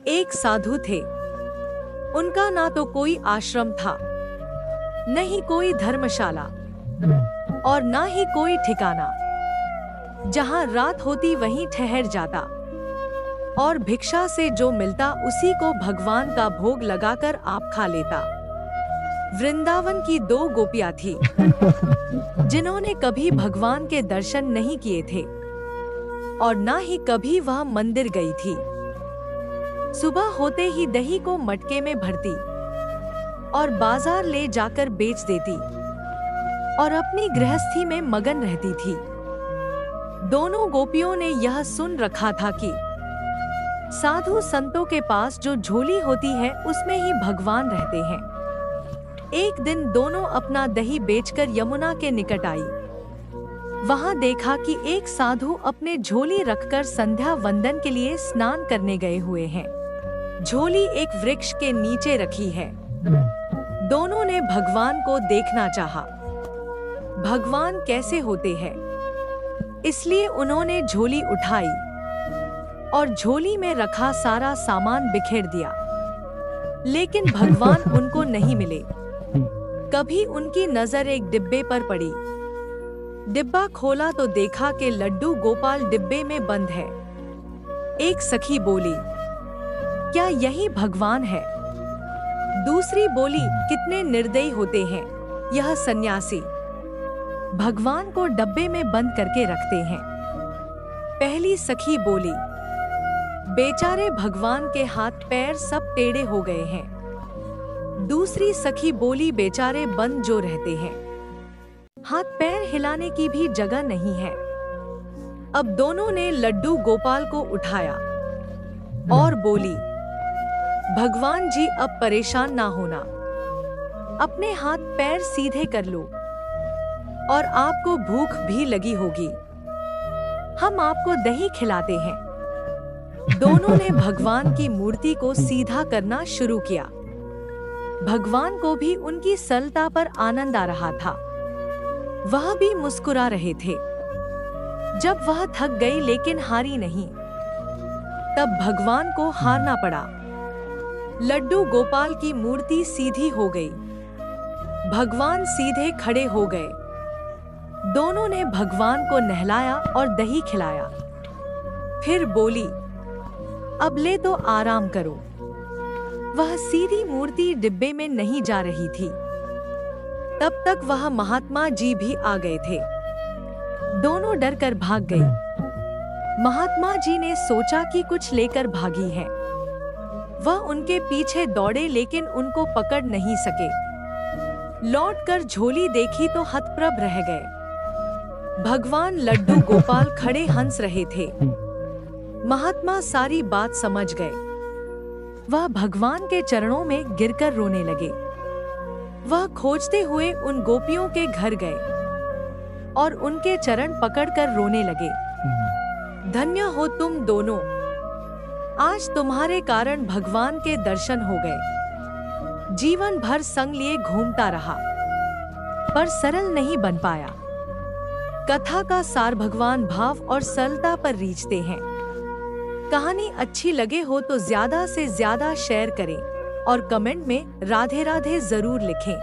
एक साधु थे। उनका ना तो कोई आश्रम था, न ही कोई धर्मशाला और ना ही कोई ठिकाना। जहां रात होती वहीं ठहर जाता और भिक्षा से जो मिलता उसी को भगवान का भोग लगाकर आप खा लेता। वृंदावन की 2 गोपियां थी जिन्होंने कभी भगवान के दर्शन नहीं किए थे और ना ही कभी वह मंदिर गई थी। सुबह होते ही दही को मटके में भरती और बाजार ले जाकर बेच देती और अपनी गृहस्थी में मगन रहती थी। दोनों गोपियों ने यह सुन रखा था कि साधु संतों के पास जो झोली होती है उसमें ही भगवान रहते हैं। एक दिन दोनों अपना दही बेचकर यमुना के निकट आई। वहां देखा कि एक साधु अपने झोली रखकर संध्या वंदन के लिए स्नान करने गए हुए हैं। झोली एक वृक्ष के नीचे रखी है। दोनों ने भगवान को देखना चाहा। भगवान कैसे होते हैं, इसलिए उन्होंने झोली उठाई और झोली में रखा सारा सामान बिखेर दिया, लेकिन भगवान उनको नहीं मिले। कभी उनकी नजर एक डिब्बे पर पड़ी। डिब्बा खोला तो देखा कि लड्डू गोपाल डिब्बे में बंद है। एक सखी बोली, क्या यही भगवान है? दूसरी बोली, कितने निर्दयी होते हैं यह सन्यासी, भगवान को डब्बे में बंद करके रखते हैं। पहली सखी बोली, बेचारे भगवान के हाथ पैर सब टेढ़े हो गए हैं। दूसरी सखी बोली, बेचारे बंद जो रहते हैं, हाथ पैर हिलाने की भी जगह नहीं है। अब दोनों ने लड्डू गोपाल को उठाया और बोली, भगवान जी अब परेशान ना होना, अपने हाथ पैर सीधे कर लो और आपको भूख भी लगी होगी, हम आपको दही खिलाते हैं। दोनों ने भगवान की मूर्ति को सीधा करना शुरू किया। भगवान को भी उनकी सरलता पर आनंद आ रहा था। वह भी मुस्कुरा रहे थे। जब वह थक गई लेकिन हारी नहीं, तब भगवान को हारना पड़ा। लड्डू गोपाल की मूर्ति सीधी हो गई। भगवान सीधे खड़े हो गए। दोनों ने भगवान को नहलाया और दही खिलाया। फिर बोली, अब ले तो आराम करो। वह सीधी मूर्ति डिब्बे में नहीं जा रही थी। तब तक वह महात्मा जी भी आ गए थे। दोनों डर कर भाग गई। महात्मा जी ने सोचा कि कुछ लेकर भागी है। वह उनके पीछे दौड़े लेकिन उनको पकड़ नहीं सके। लौटकर झोली देखी तो हतप्रभ रह गए। भगवान लड्डू गोपाल खड़े हंस रहे थे। महात्मा सारी बात समझ गए। वह भगवान के चरणों में गिरकर रोने लगे। वह खोजते हुए उन गोपियों के घर गए और उनके चरण पकड़कर रोने लगे। धन्य हो तुम दोनों, आज तुम्हारे कारण भगवान के दर्शन हो गए। जीवन भर संग लिए घूमता रहा, पर सरल नहीं बन पाया। कथा का सार भगवान भाव और सरलता पर रीझते हैं। कहानी अच्छी लगे हो तो ज्यादा से ज्यादा शेयर करें और कमेंट में राधे राधे जरूर लिखें।